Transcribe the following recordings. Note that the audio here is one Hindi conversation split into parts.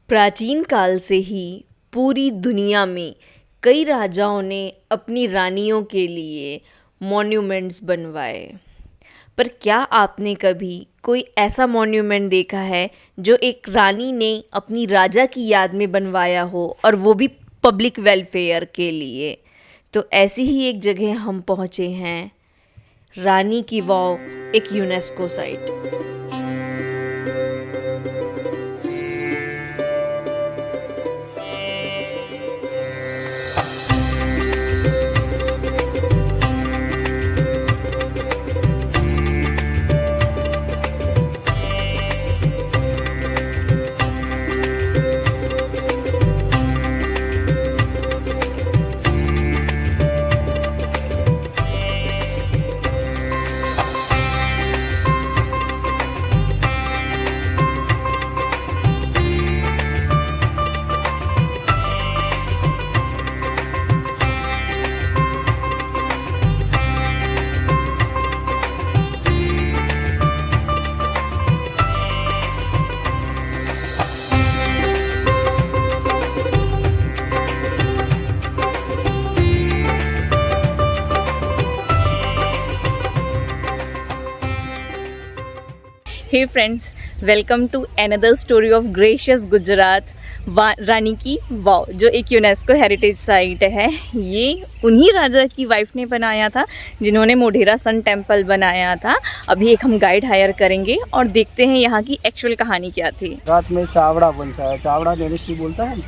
प्राचीन काल से ही पूरी दुनिया में कई राजाओं ने अपनी रानियों के लिए मॉन्यूमेंट्स बनवाए। पर क्या आपने कभी कोई ऐसा मॉन्यूमेंट देखा है जो एक रानी ने अपनी राजा की याद में बनवाया हो, और वो भी पब्लिक वेलफेयर के लिए? तो ऐसी ही एक जगह हम पहुँचे हैं, रानी की वाव, एक UNESCO site. Hey friends, welcome to another story of gracious Gujarat. Rani ki Vav जो एक यूनेस्को हेरिटेज साइट है, ये उन्हीं राजा की वाइफ ने बनाया था जिन्होंने मोढेरा सन टेम्पल बनाया था। अभी एक हम गाइड हायर करेंगे और देखते हैं यहाँ की एक्चुअल कहानी क्या थी। गुजरात में चावड़ा वंश है, चावड़ा डायनेस्टी बोलता है।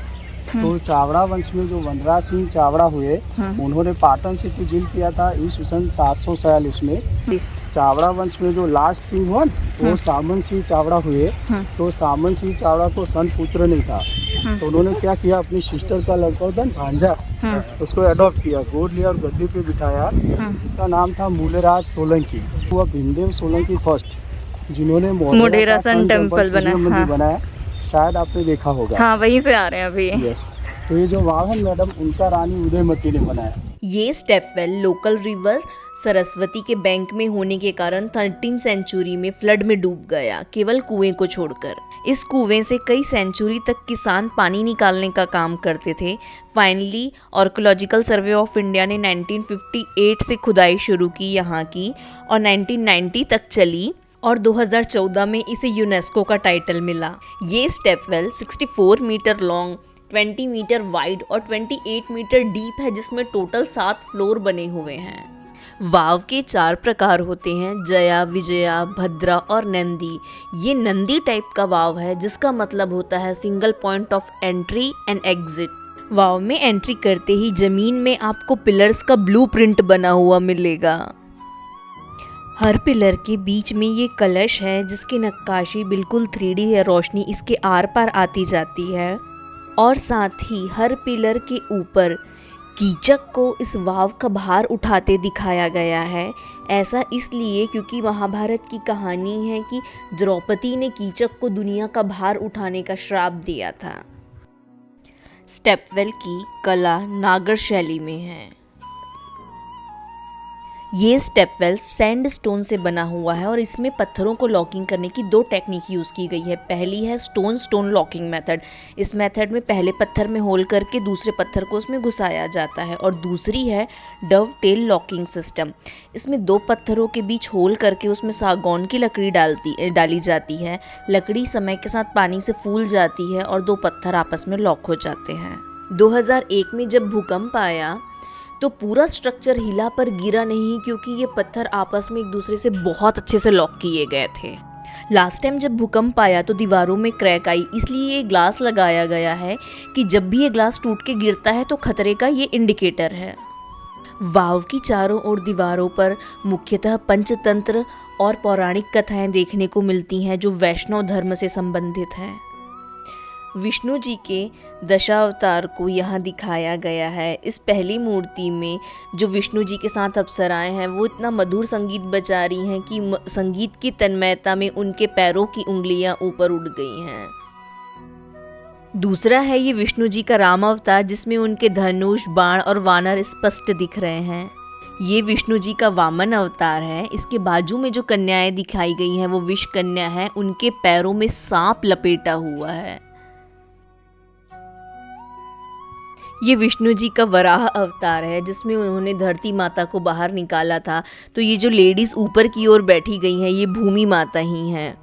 तो चावड़ा वंश में जो वनराज सिंह चावड़ा हुए, उन्होंने पाटन से विजिल किया था ईस्वी सन 746 में। चावड़ा वंश में जो लास्ट किंग हुआ वो सामन सिंह चावड़ा हुए। तो सामन सिंह चावड़ा को सन पुत्र नहीं था, तो उन्होंने क्या किया, अपनी सिस्टर का लड़का था भांजा, उसको अडॉप्ट किया, गोद लिया और गद्दी पे बिठाया, जिसका नाम था मूलराज सोलंकी। वो भीमदेव सोलंकी फर्स्ट, जिन्होंने मोढेरा सन टेम्पल बनाया। शायद आपने देखा होगा। हाँ, वहीं से आ रहे हैं अभी। यस, तो ये जो वाव है मैडम, उनका रानी उदयमती ने बनाया। ये स्टेपवेल लोकल रिवर सरस्वती के बैंक में होने के कारण 13वीं सेंचुरी में फ्लड में डूब गया, केवल कुएं को छोड़कर। इस कुएं से कई सेंचुरी तक किसान पानी निकालने का काम करते थे। Finally archaeological survey of India ने 1958 से खुदाई शुरू की यहाँ की, और 1990 तक चली, और 2014 में इसे यूनेस्को का टाइटल मिला। ये stepwell 64 metre long, 20 metre wide और 28 मीटर डीप है, जिसमें टोटल 7 फ्लोर बने हुए हैं। वाव के 4 प्रकार होते हैं, जया, विजया, भद्रा और नंदी। ये नंदी टाइप का वाव है, जिसका मतलब होता है single point of entry and exit. वाव में एंट्री करते ही जमीन में आपको पिलर्स का ब्लूप्रिंट बना हुआ मिलेगा। हर पिलर के बीच में ये कलश है, जिसकी नक्काशी बिल्कुल 3D है, रोशनी इसके आर पार आती जाती है। और साथ ही हर पिलर के ऊपर कीचक को इस वाव का भार उठाते दिखाया गया है। ऐसा इसलिए क्योंकि महाभारत की कहानी है कि द्रौपदी ने कीचक को दुनिया का भार उठाने का श्राप दिया था। स्टेपवेल की कला नागर शैली में है। ये स्टेपवेल सैंडस्टोन से बना हुआ है, और इसमें पत्थरों को लॉकिंग करने की 2 टेक्निक यूज़ की गई है। पहली है स्टोन लॉकिंग मेथड। इस मेथड में पहले पत्थर में होल करके दूसरे पत्थर को उसमें घुसाया जाता है, और दूसरी है डव टेल लॉकिंग सिस्टम। इसमें 2 पत्थरों के बीच होल करके उसमें सागौन की लकड़ी डाली जाती है। लकड़ी समय के साथ पानी से फूल जाती है और 2 पत्थर आपस में लॉक हो जाते हैं। 2001 में जब भूकंप आया तो पूरा स्ट्रक्चर हिला पर गिरा नहीं, क्योंकि ये पत्थर आपस में एक दूसरे से बहुत अच्छे से लॉक किए गए थे। लास्ट टाइम जब भूकंप आया तो दीवारों में क्रैक आई, इसलिए ये ग्लास लगाया गया है कि जब भी ये ग्लास टूट के गिरता है तो खतरे का ये इंडिकेटर है। वाव की चारों ओर दीवारों पर मुख्यतः पंचतंत्र और पौराणिक कथाएं देखने को मिलती हैं, जो वैष्णव धर्म से संबंधित हैं। विष्णु जी के दशावतार को यहाँ दिखाया गया है। इस पहली मूर्ति में जो विष्णु जी के साथ अप्सराएं हैं, वो इतना मधुर संगीत बजा रही हैं कि संगीत की तन्मयता में उनके पैरों की उंगलियां ऊपर उठ गई हैं। दूसरा है ये विष्णु जी का राम अवतार, जिसमें उनके धनुष, बाण और वानर स्पष्ट दिख रहे हैं। ये विष्णु जी का वामन अवतार है। इसके बाजू में जो कन्याएं दिखाई गई हैं वो विष कन्या है, उनके पैरों में सांप लपेटा हुआ है। ये विष्णु जी का वराह अवतार है जिसमें उन्होंने धरती माता को बाहर निकाला था। तो ये जो लेडीज ऊपर की ओर बैठी गई हैं ये भूमि माता ही हैं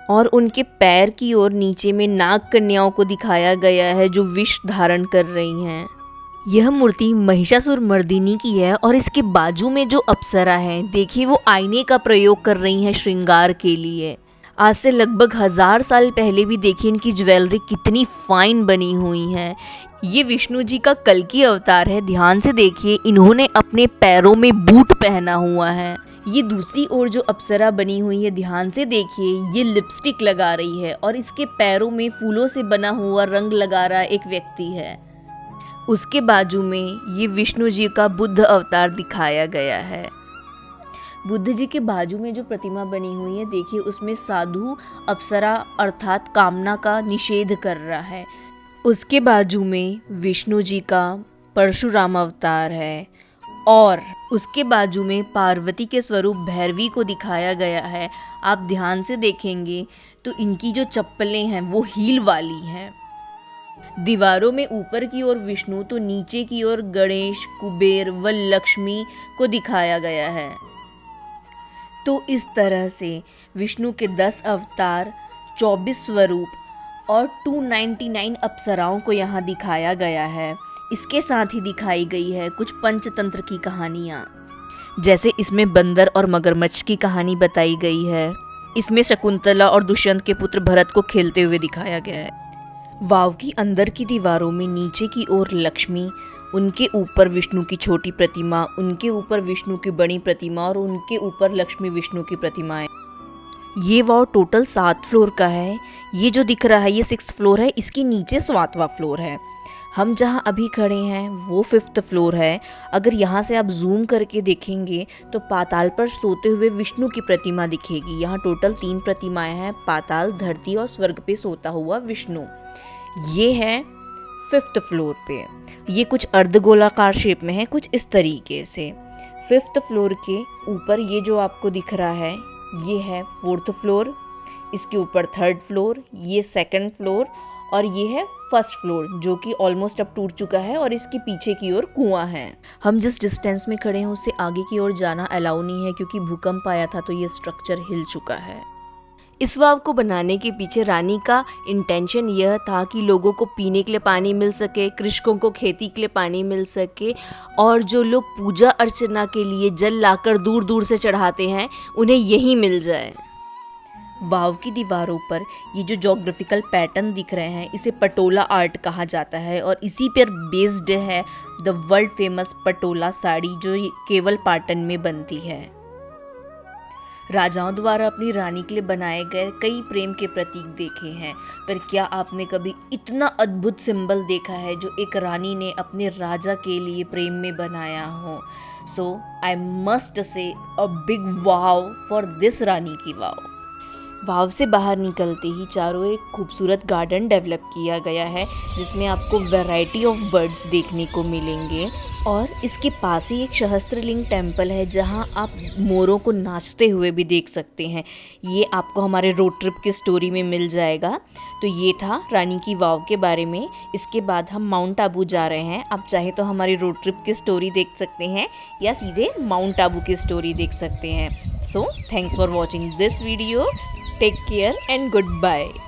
और उनके पैर की ओर नीचे में नाग कन्याओं को दिखाया गया है जो विष धारण कर रही हैं। यह मूर्ति महिषासुर मर्दिनी की है और इसके बाजू में जो अप्सरा है देखिए वो आईने का प्रयोग कर रही हैं श्रृंगार के लिए। आज से लगभग 1000 साल पहले भी देखिए इनकी ज्वेलरी कितनी फाइन बनी हुई है। ये विष्णु जी का कल्कि अवतार है। ध्यान से देखिए इन्होंने अपने पैरों में बूट पहना हुआ है। ये दूसरी ओर जो अप्सरा बनी हुई है ध्यान से देखिए ये लिपस्टिक लगा रही है और इसके पैरों में फूलों से बना हुआ रंग लगा रहा एक व्यक्ति है। उसके बाजू में ये विष्णु जी का बुद्ध अवतार दिखाया गया है। बुद्ध जी के बाजू में जो प्रतिमा बनी हुई है देखिए उसमें साधु अप्सरा अर्थात कामना का निषेध कर रहा है। उसके बाजू में विष्णु जी का परशुराम अवतार है और उसके बाजू में पार्वती के स्वरूप भैरवी को दिखाया गया है। आप ध्यान से देखेंगे तो इनकी जो चप्पलें हैं वो हील वाली हैं। दीवारों में ऊपर की ओर विष्णु तो नीचे की ओर गणेश, कुबेर व लक्ष्मी को दिखाया गया है। तो इस तरह से विष्णु के 10 अवतार, 24 स्वरूप और 299 अप्सराओं को यहाँ दिखाया गया है। इसके साथ ही दिखाई गई है कुछ पंचतंत्र की कहानियाँ, जैसे इसमें बंदर और मगरमच्छ की कहानी बताई गई है। इसमें शकुंतला और दुष्यंत के पुत्र भरत को खेलते हुए दिखाया गया है। वाव की अंदर की दीवारों में नीचे की ओर लक्ष्मी, उनके ऊपर विष्णु की छोटी प्रतिमा, उनके ऊपर विष्णु की बड़ी प्रतिमा और उनके ऊपर लक्ष्मी विष्णु की प्रतिमाएं। ये वाव टोटल 7 फ्लोर का है। ये जो दिख रहा है ये 6th फ्लोर है, इसके नीचे 7वां फ्लोर है। हम जहाँ अभी खड़े हैं वो 5th फ्लोर है। अगर यहाँ से आप जूम करके देखेंगे तो पाताल पर सोते हुए विष्णु की प्रतिमा दिखेगी। यहाँ टोटल 3 प्रतिमाएं हैं, पाताल, धरती और स्वर्ग पे सोता हुआ विष्णु। ये है 5th फ्लोर पे। ये कुछ अर्धगोलाकार शेप में है, कुछ इस तरीके से। 5th फ्लोर के ऊपर ये जो आपको दिख रहा है ये है 4th फ्लोर, इसके ऊपर 3rd फ्लोर, ये 2nd फ्लोर और ये है 1st फ्लोर जो कि ऑलमोस्ट अब टूट चुका है और इसके पीछे की ओर कुआं है। हम जिस डिस्टेंस में खड़े हैं उससे आगे की ओर जाना अलाउ नहीं है क्योंकि भूकंप आया था तो ये स्ट्रक्चर हिल चुका है। इस वाव को बनाने के पीछे रानी का इंटेंशन यह था कि लोगों को पीने के लिए पानी मिल सके, कृषकों को खेती के लिए पानी मिल सके और जो लोग पूजा अर्चना के लिए जल लाकर दूर दूर से चढ़ाते हैं उन्हें यही मिल जाए। वाव की दीवारों पर ये जो ज्योग्राफिकल पैटर्न दिख रहे हैं इसे पटोला आर्ट कहा जाता है और इसी पर बेस्ड है the world famous Patola sari जो केवल पाटन में बनती है। राजाओं द्वारा अपनी रानी के लिए बनाए गए कई प्रेम के प्रतीक देखे हैं, पर क्या आपने कभी इतना अद्भुत सिंबल देखा है जो एक रानी ने अपने राजा के लिए प्रेम में बनाया हो? सो I must say a big wow for this Rani ki Vav. वाव से बाहर निकलते ही चारों ओर एक खूबसूरत गार्डन डेवलप किया गया है जिसमें आपको वैरायटी ऑफ बर्ड्स देखने को मिलेंगे और इसके पास ही एक सहस्त्रलिंग टेम्पल है जहां आप मोरों को नाचते हुए भी देख सकते हैं। ये आपको हमारे रोड ट्रिप की स्टोरी में मिल जाएगा। तो ये था रानी की वाव के बारे में। इसके बाद हम माउंट आबू जा रहे हैं। आप चाहे तो हमारी रोड ट्रिप की स्टोरी देख सकते हैं या सीधे माउंट आबू की स्टोरी देख सकते हैं। So thanks for watching this video. Take care and goodbye.